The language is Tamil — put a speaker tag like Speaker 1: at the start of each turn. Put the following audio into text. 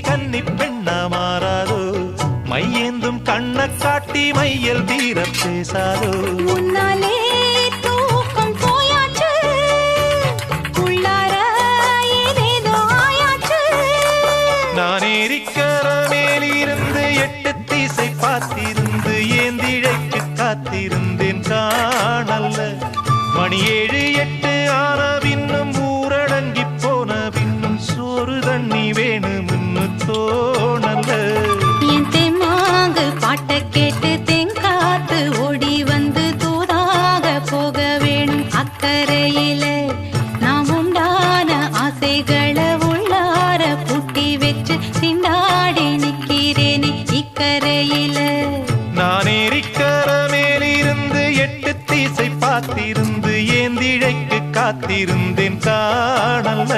Speaker 1: கன்னி பெண்ணா மாறாதோ மையேந்தும் கண்ண காட்டி மையல் தீர பேசாதோ
Speaker 2: முன்னாலே தூக்கம் போயாச்சு உள்ளார ஏதேதோ ஆயாச்சு
Speaker 1: நான் ஏரிக்கர மேலிருந்து 8 திசை பார்த்திருந்து ஏந்திழைக்கு காத்திருந்தேன் காணல்ல மணி 7 8 ஆன பின்னும் ஊரடங்கி போன பின்னும் சோறு தண்ணி வேணும்னு தோணல்ல
Speaker 2: என் தெம்மாங்கு பாட்டை கேட்டு தெங்காத்து ஓடி வந்து தூதாக போக வேணும் அக்கறையில நாம் உண்டான ஆசைகளை உள்ளார பூட்டி வச்சு திண்டாடி நிக்கிறேனே இக்கரையில
Speaker 1: நான் ஏரிக்கர மேலிருந்து 8 திசை பார்த்திருந்து ஏந்திழைக்கு காத்திருந்தேன் காணல்ல